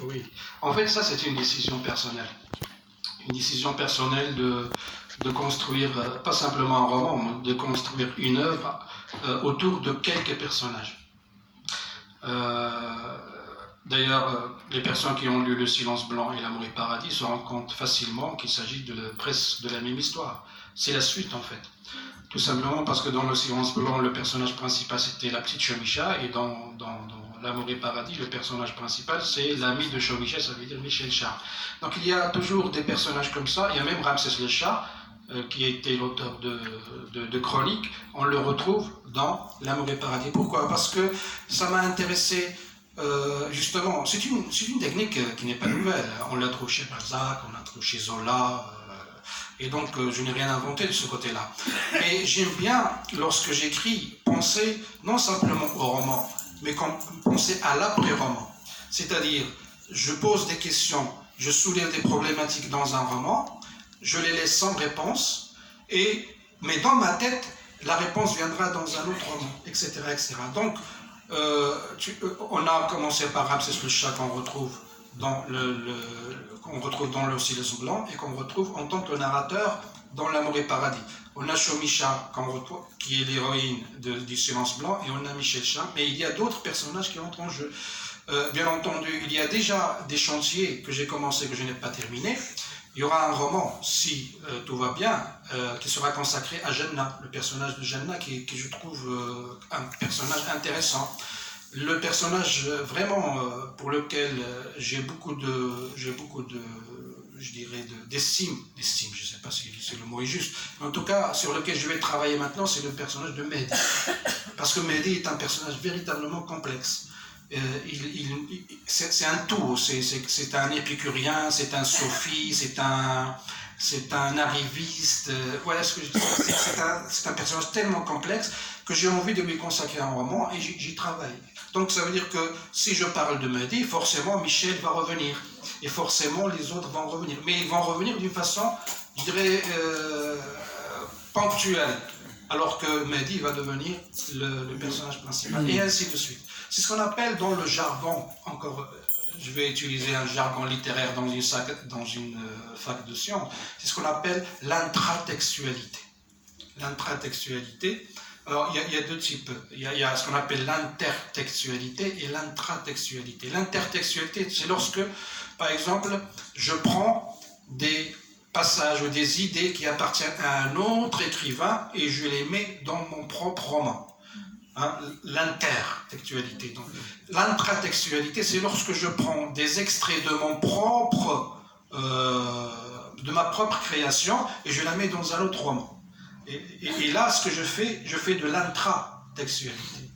Oui. En fait, ça, c'est une décision personnelle. Une décision personnelle de construire, pas simplement un roman, mais de construire une œuvre autour de quelques personnages. D'ailleurs, les personnes qui ont lu Le Silence blanc et L'amour et paradis se rendent compte facilement qu'il s'agit presque de la même histoire. C'est la suite, en fait. Tout simplement parce que dans Le Silence blanc, le personnage principal, c'était la petite Chomicha, et dans L'amour et paradis, le personnage principal, c'est l'ami de Chomicha, ça veut dire Michel Charles. Donc il y a toujours des personnages comme ça. Il y a même Ramsès le chat, qui a été l'auteur de chroniques. On le retrouve dans L'amour et paradis. Pourquoi? Parce que ça m'a intéressé. Justement, c'est une technique qui n'est pas nouvelle. On la trouve chez Balzac, on la trouve chez Zola, et donc je n'ai rien inventé de ce côté-là. Et j'aime bien, lorsque j'écris, penser non simplement au roman, mais penser à l'après-roman. C'est-à-dire, je pose des questions, je soulève des problématiques dans un roman, je les laisse sans réponse, mais dans ma tête, la réponse viendra dans un autre roman, etc. etc. Donc, on a commencé par Ramsès le chat qu'on retrouve dans Le Silence blanc et qu'on retrouve en tant que narrateur dans L'amour et paradis. On a Chomicha qui est l'héroïne du Silence blanc, et on a Michel Charles, mais il y a d'autres personnages qui entrent en jeu. Bien entendu, il y a déjà des chantiers que j'ai commencé, que je n'ai pas terminé. Il y aura un roman, si tout va bien, qui sera consacré à Jenna, le personnage de Jenna, qui je trouve un personnage intéressant. Le personnage vraiment pour lequel j'ai beaucoup de, je dirais, d'estime, je ne sais pas si le mot est juste, mais en tout cas, sur lequel je vais travailler maintenant, c'est le personnage de Mehdi. Parce que Mehdi est un personnage véritablement complexe. C'est un tout, c'est un épicurien, c'est un sophie, c'est un arriviste, voilà ce que je dis. C'est un personnage tellement complexe que j'ai envie de lui consacrer un roman, et j'y travaille. Donc ça veut dire que si je parle de Mehdi, forcément Michel va revenir, et forcément les autres vont revenir, mais ils vont revenir d'une façon, je dirais, ponctuelle, alors que Mehdi va devenir le personnage principal, et ainsi de suite. C'est ce qu'on appelle dans le jargon, encore, je vais utiliser un jargon littéraire dans une fac de sciences, c'est ce qu'on appelle l'intratextualité. L'intratextualité, alors il y a deux types, il y a ce qu'on appelle l'intertextualité et l'intratextualité. L'intertextualité, c'est lorsque, par exemple, je prends des passages ou des idées qui appartiennent à un autre écrivain et je les mets dans mon propre roman. Hein, l'intertextualité. Donc, l'intratextualité, c'est lorsque je prends des extraits de de ma propre création, et je la mets dans un autre roman. Et là, ce que je fais de l'intratextualité.